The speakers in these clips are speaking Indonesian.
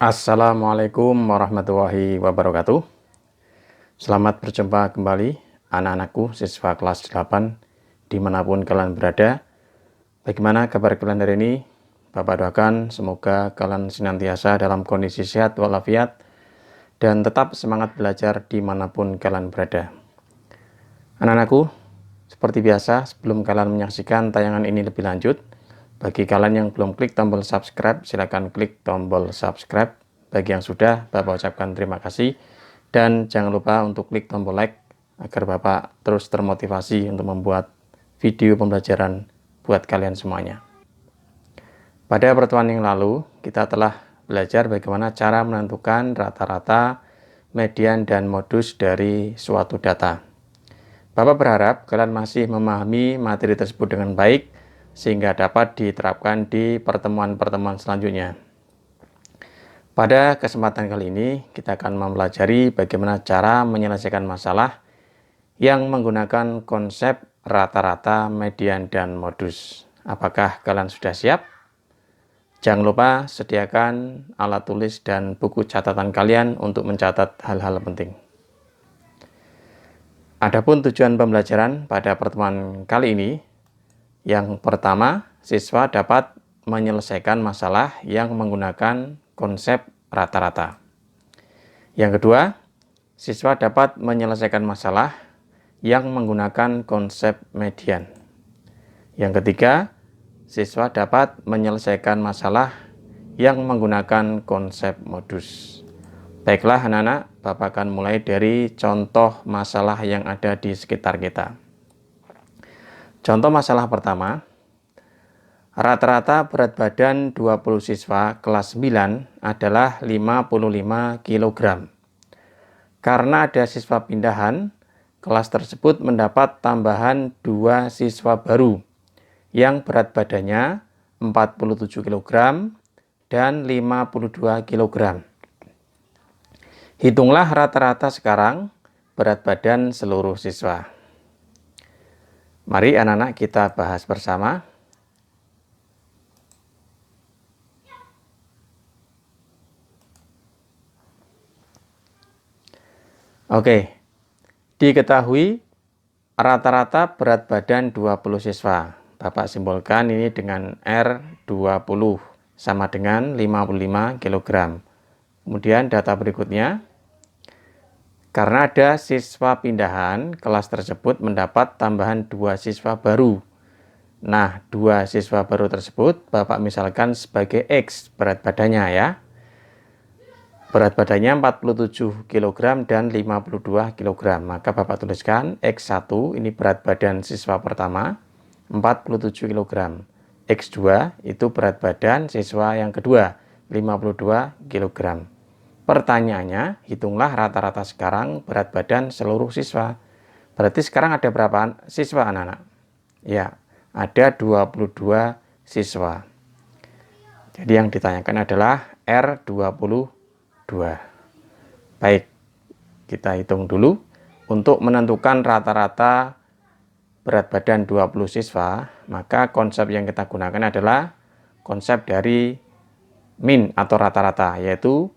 Assalamualaikum warahmatullahi wabarakatuh. Selamat berjumpa kembali anak-anakku siswa kelas 8 dimanapun kalian berada. Bagaimana kabar kalian hari ini? Bapak doakan semoga kalian senantiasa dalam kondisi sehat walafiat dan tetap semangat belajar dimanapun kalian berada. Anak-anakku, seperti biasa sebelum kalian menyaksikan tayangan ini lebih lanjut, bagi kalian yang belum klik tombol subscribe, silakan klik tombol subscribe. Bagi yang sudah, Bapak ucapkan terima kasih. Dan jangan lupa untuk klik tombol like, agar Bapak terus termotivasi untuk membuat video pembelajaran buat kalian semuanya. Pada pertemuan yang lalu, kita telah belajar bagaimana cara menentukan rata-rata, median, dan modus dari suatu data. Bapak berharap kalian masih memahami materi tersebut dengan baik, sehingga dapat diterapkan di pertemuan-pertemuan selanjutnya. Pada kesempatan kali ini, kita akan mempelajari bagaimana cara menyelesaikan masalah yang menggunakan konsep rata-rata, median, dan modus. Apakah kalian sudah siap? Jangan lupa sediakan alat tulis dan buku catatan kalian untuk mencatat hal-hal penting. Adapun tujuan pembelajaran pada pertemuan kali ini, yang pertama, siswa dapat menyelesaikan masalah yang menggunakan konsep rata-rata. Yang kedua, siswa dapat menyelesaikan masalah yang menggunakan konsep median. Yang ketiga, siswa dapat menyelesaikan masalah yang menggunakan konsep modus. Baiklah anak-anak, Bapak akan mulai dari contoh masalah yang ada di sekitar kita. Contoh masalah pertama, rata-rata berat badan 20 siswa kelas 9 adalah 55 kg. Karena ada siswa pindahan, kelas tersebut mendapat tambahan 2 siswa baru yang berat badannya 47 kg dan 52 kg. Hitunglah rata-rata sekarang berat badan seluruh siswa. Mari anak-anak kita bahas bersama. Oke, diketahui rata-rata berat badan 20 siswa. Bapak simbolkan ini dengan R20 sama dengan 55 kg. Kemudian data berikutnya. Karena ada siswa pindahan, kelas tersebut mendapat tambahan 2 siswa baru. Nah, 2 siswa baru tersebut Bapak misalkan sebagai X berat badannya ya. Berat badannya 47 kg dan 52 kg. Maka Bapak tuliskan X1 ini berat badan siswa pertama 47 kg. X2 itu berat badan siswa yang kedua 52 kg. Pertanyaannya, hitunglah rata-rata sekarang berat badan seluruh siswa. Berarti sekarang ada berapa siswa anak-anak? Ya, ada 22 siswa. Jadi yang ditanyakan adalah R22. Baik, kita hitung dulu. Untuk menentukan rata-rata berat badan 20 siswa, maka konsep yang kita gunakan adalah konsep dari min atau rata-rata, yaitu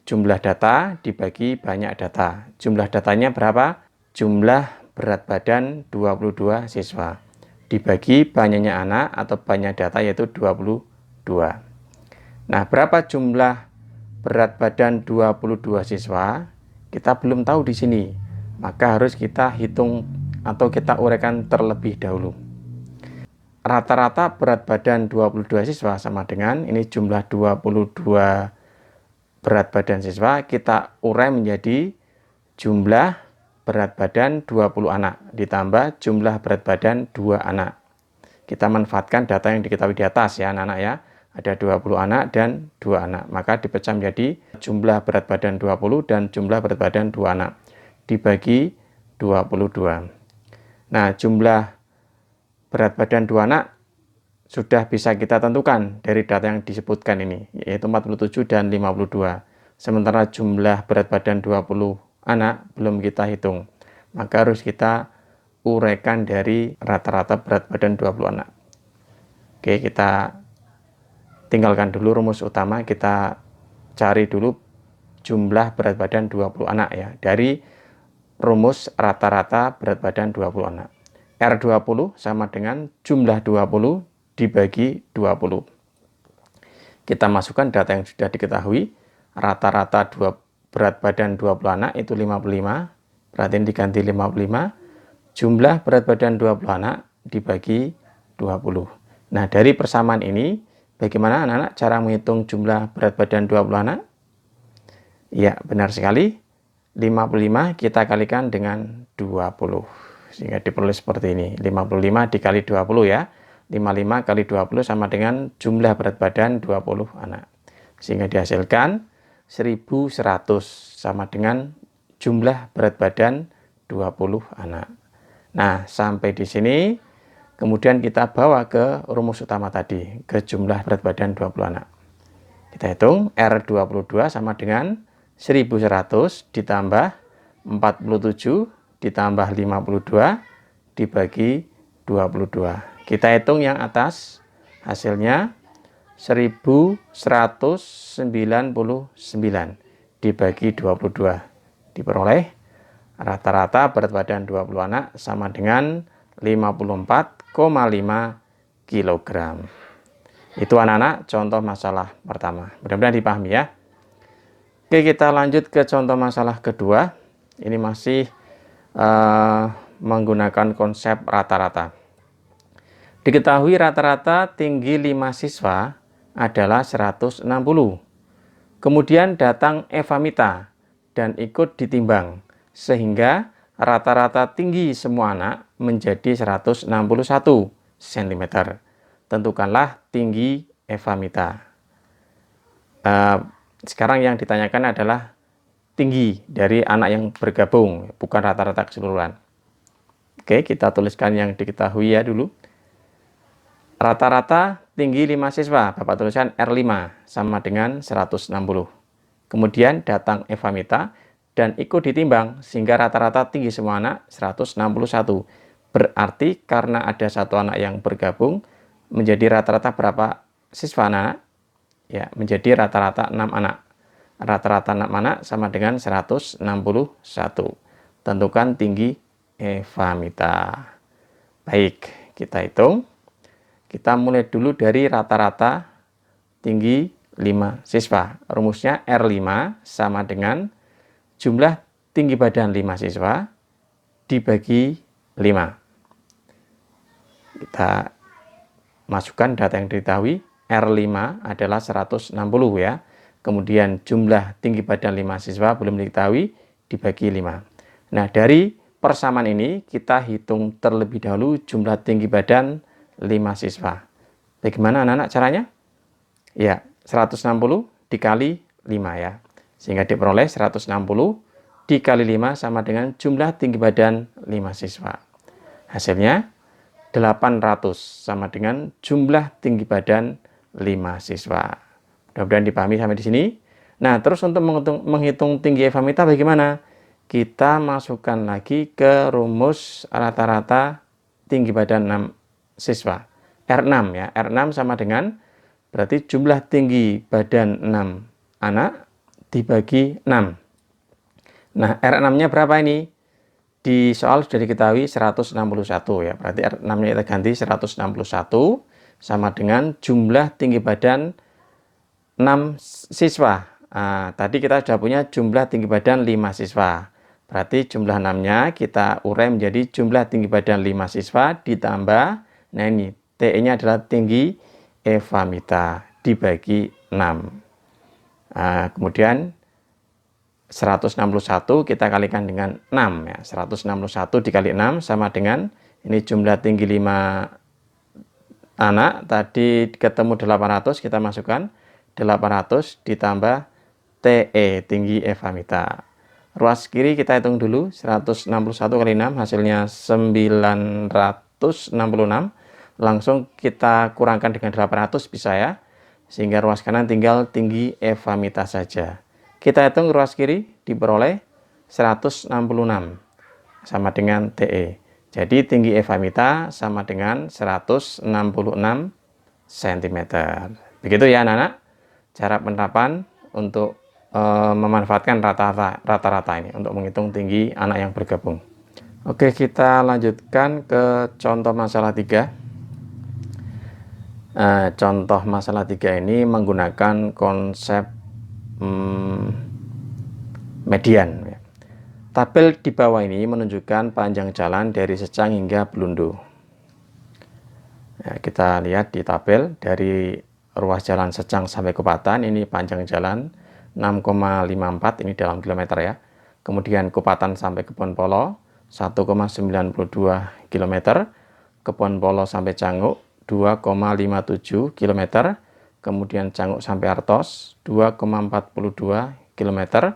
jumlah data dibagi banyak data. Jumlah datanya berapa? Jumlah berat badan 22 siswa. Dibagi banyaknya anak atau banyak data yaitu 22. Nah, berapa jumlah berat badan 22 siswa? Kita belum tahu di sini. Maka harus kita hitung atau kita uraikan terlebih dahulu. Rata-rata berat badan 22 siswa sama dengan ini jumlah 22 berat badan siswa, kita urai menjadi jumlah berat badan 20 anak ditambah jumlah berat badan 2 anak. Kita manfaatkan data yang diketahui di atas ya anak-anak ya. Ada 20 anak dan 2 anak. Maka dipecah menjadi jumlah berat badan 20 dan jumlah berat badan 2 anak. Dibagi 22. Nah, jumlah berat badan 2 anak sudah bisa kita tentukan dari data yang disebutkan ini, yaitu 47 dan 52. Sementara jumlah berat badan 20 anak belum kita hitung. Maka harus kita uraikan dari rata-rata berat badan 20 anak. Oke, kita tinggalkan dulu rumus utama, kita cari dulu jumlah berat badan 20 anak ya, dari rumus rata-rata berat badan 20 anak. R20 sama dengan jumlah 20 dibagi 20. Kita masukkan data yang sudah diketahui, rata-rata berat badan 20 anak itu 55, berarti ini diganti 55, jumlah berat badan 20 anak dibagi 20. Nah, dari persamaan ini, bagaimana anak-anak cara menghitung jumlah berat badan 20 anak? Ya, benar sekali. 55 kita kalikan dengan 20. Sehingga diperoleh seperti ini. 55 dikali 20 ya. 55 kali 20 sama dengan jumlah berat badan 20 anak. Sehingga dihasilkan 1100 sama dengan jumlah berat badan 20 anak. Nah, sampai di sini kemudian kita bawa ke rumus utama tadi, ke jumlah berat badan 20 anak. Kita hitung R22 sama dengan 1100 ditambah 47 ditambah 52 dibagi 22. Kita hitung yang atas, hasilnya 1199 dibagi 22. Diperoleh rata-rata berat badan 20 anak sama dengan 54,5 kg. Itu anak-anak contoh masalah pertama. Mudah-mudahan dipahami ya. Oke, kita lanjut ke contoh masalah kedua. Ini masih menggunakan konsep rata-rata. Diketahui rata-rata tinggi 5 siswa adalah 160. Kemudian datang Eva Mita dan ikut ditimbang, sehingga rata-rata tinggi semua anak menjadi 161 cm. Tentukanlah tinggi Eva Mita. Sekarang yang ditanyakan adalah tinggi dari anak yang bergabung, bukan rata-rata keseluruhan. Oke, kita tuliskan yang diketahui ya dulu. Rata-rata tinggi 5 siswa, Bapak tuliskan R5 sama dengan 160. Kemudian datang Eva Mita dan ikut ditimbang, sehingga rata-rata tinggi semua anak 161. Berarti karena ada satu anak yang bergabung, menjadi rata-rata berapa siswa anak? Ya, menjadi rata-rata 6 anak. Rata-rata 6 anak sama dengan 161. Tentukan tinggi Eva Mita. Baik, kita hitung. Kita mulai dulu dari rata-rata tinggi 5 siswa. Rumusnya R5 sama dengan jumlah tinggi badan 5 siswa dibagi 5. Kita masukkan data yang diketahui. R5 adalah 160 ya. Kemudian jumlah tinggi badan 5 siswa belum diketahui, dibagi 5. Nah, dari persamaan ini kita hitung terlebih dahulu jumlah tinggi badan 5 siswa. Bagaimana anak-anak caranya? Ya, 160 dikali 5 ya. Sehingga diperoleh 160 dikali 5 sama dengan jumlah tinggi badan 5 siswa. Hasilnya 800 sama dengan jumlah tinggi badan 5 siswa. Mudah-mudahan dipahami sampai di sini. Nah, terus untuk menghitung tinggi Eva Mita bagaimana? Kita masukkan lagi ke rumus rata-rata tinggi badan 6 siswa. R6 ya. R6 sama dengan berarti jumlah tinggi badan 6 anak dibagi 6. Nah, R6-nya berapa ini? Di soal sudah diketahui 161 ya. Berarti R6-nya kita ganti 161 sama dengan jumlah tinggi badan 6 siswa. Nah, tadi kita sudah punya jumlah tinggi badan 5 siswa. Berarti jumlah 6-nya kita urai menjadi jumlah tinggi badan 5 siswa ditambah, nah ini, TE-nya adalah tinggi Eva Mita dibagi 6. Nah, kemudian 161 kita kalikan dengan 6 ya. 161 dikali 6 sama dengan, ini jumlah tinggi 5 anak, tadi ketemu 800, kita masukkan 800 ditambah TE, tinggi Eva Mita. Ruas kiri kita hitung dulu, 161 kali 6 hasilnya 966. Langsung kita kurangkan dengan 800 bisa ya. Sehingga ruas kanan tinggal tinggi Eva Mita saja. Kita hitung ruas kiri diperoleh 166 sama dengan TE. Jadi tinggi Eva Mita sama dengan 166 cm. Begitu ya anak-anak cara penerapan untuk memanfaatkan rata-rata ini untuk menghitung tinggi anak yang bergabung. Oke, kita lanjutkan ke contoh masalah 3. Contoh masalah 3 ini menggunakan konsep median. Tabel di bawah ini menunjukkan panjang jalan dari Secang hingga Blundo. Kita lihat di tabel dari ruas jalan Secang sampai Kupatan, ini panjang jalan 6,54, ini dalam kilometer ya. Kemudian Kupatan sampai Kebon Polo 1,92 km, Kebon Polo sampai Canguk 2,57 km, kemudian Canguk sampai Artos 2,42 km,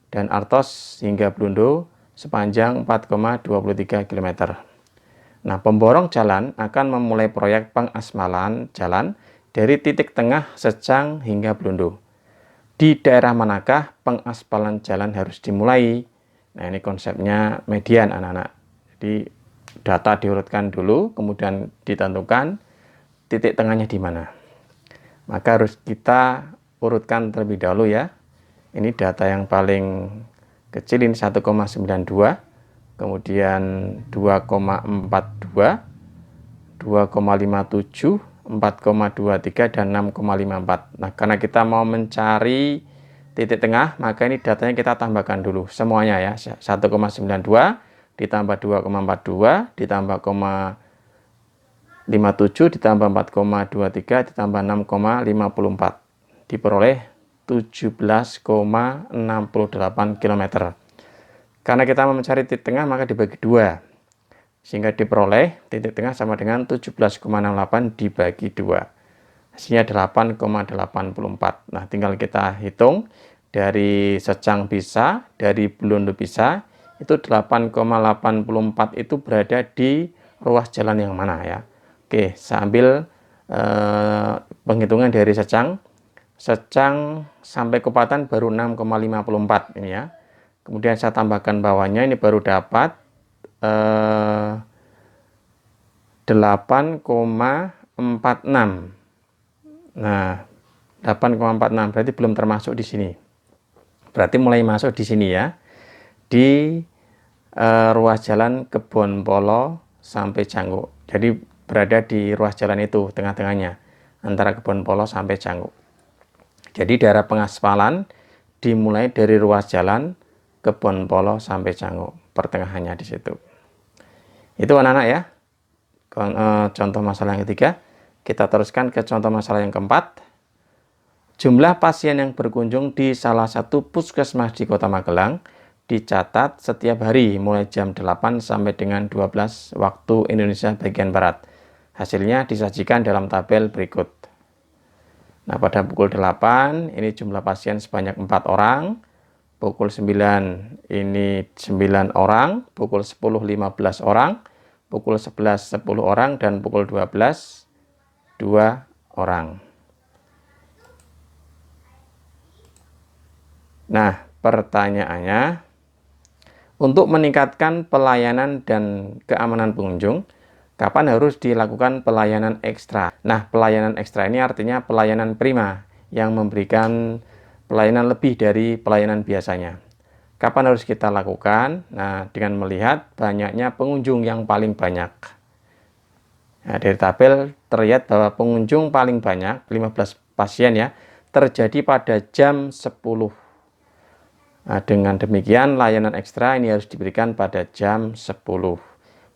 dan Artos hingga Blundo sepanjang 4,23 km. Nah, pemborong jalan akan memulai proyek pengasmalan jalan dari titik tengah Secang hingga Blundo. Di daerah manakah pengaspalan jalan harus dimulai? Nah, ini konsepnya median, anak-anak. Jadi data diurutkan dulu, kemudian ditentukan titik tengahnya di mana. Maka harus kita urutkan terlebih dahulu ya. Ini data yang paling kecil, ini 1,92, kemudian 2,42, 2,57, 4,23, dan 6,54. Nah, karena kita mau mencari titik tengah, maka ini datanya kita tambahkan dulu semuanya ya. 1,92 ditambah 2,42 ditambah 0,57 ditambah 4,23 ditambah 6,54 diperoleh 17,68 km. Karena kita mau mencari titik tengah, maka dibagi 2. Sehingga diperoleh titik tengah sama dengan 17,68 dibagi 2. Hasilnya 8,84. Nah, tinggal kita hitung. Dari Secang bisa, dari Blundo bisa. Itu 8,84 itu berada di ruas jalan yang mana ya. Oke, saya ambil penghitungan dari Secang. Secang sampai Kupatan baru 6,54 ini ya. Kemudian saya tambahkan bawahnya, ini baru dapat 8,46. Nah, 8,46 berarti belum termasuk di sini. Berarti mulai masuk di sini ya. Di ruas jalan Kebon Polo sampai Canguk. Jadi berada di ruas jalan itu tengah-tengahnya antara Kebon Polo sampai Canguk. Jadi daerah pengaspalan dimulai dari ruas jalan Kebon Polo sampai Canguk, pertengahannya di situ. Itu anak-anak ya. Contoh masalah yang ketiga. Kita teruskan ke contoh masalah yang keempat. Jumlah pasien yang berkunjung di salah satu puskesmas di Kota Magelang dicatat setiap hari mulai jam 8 sampai dengan 12 waktu Indonesia bagian Barat. Hasilnya disajikan dalam tabel berikut. Nah, pada pukul 8 ini jumlah pasien sebanyak 4 orang, pukul 9 ini 9 orang, pukul 10 15 orang, pukul 11 10 orang, dan pukul 12 2 orang. Nah, pertanyaannya, untuk meningkatkan pelayanan dan keamanan pengunjung, kapan harus dilakukan pelayanan ekstra? Nah, pelayanan ekstra ini artinya pelayanan prima yang memberikan pelayanan lebih dari pelayanan biasanya. Kapan harus kita lakukan? Nah, dengan melihat banyaknya pengunjung yang paling banyak. Nah, dari tabel terlihat bahwa pengunjung paling banyak, 15 pasien ya, terjadi pada jam 10. Nah, dengan demikian layanan ekstra ini harus diberikan pada jam 10.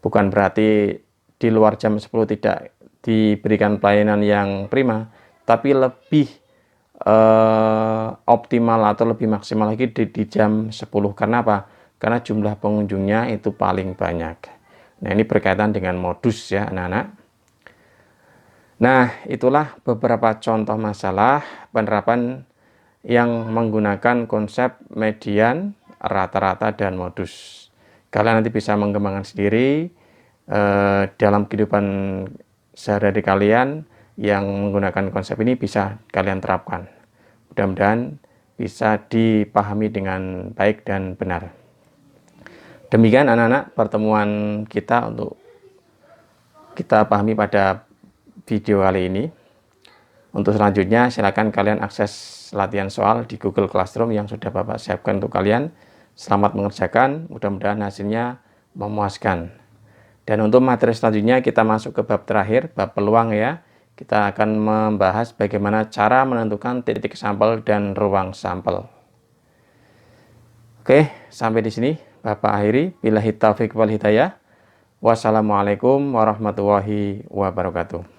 Bukan berarti di luar jam 10 tidak diberikan pelayanan yang prima, tapi lebih optimal atau lebih maksimal lagi di jam 10. Karena apa? Karena jumlah pengunjungnya itu paling banyak. Nah, ini berkaitan dengan modus ya anak-anak. Nah, itulah beberapa contoh masalah penerapan yang menggunakan konsep median, rata-rata, dan modus. Kalian nanti bisa mengembangkan sendiri dalam kehidupan sehari-hari kalian yang menggunakan konsep ini bisa kalian terapkan. Mudah-mudahan bisa dipahami dengan baik dan benar. Demikian anak-anak pertemuan kita untuk kita pahami pada video kali ini. Untuk selanjutnya silakan kalian akses kelas latihan soal di Google Classroom yang sudah Bapak siapkan untuk kalian. Selamat mengerjakan, mudah-mudahan hasilnya memuaskan. Dan untuk materi selanjutnya kita masuk ke bab terakhir, bab peluang ya. Kita akan membahas bagaimana cara menentukan titik sampel dan ruang sampel. Oke, sampai di sini Bapak akhiri. Billahi taufiq wal hidayah. Wassalamualaikum warahmatullahi wabarakatuh.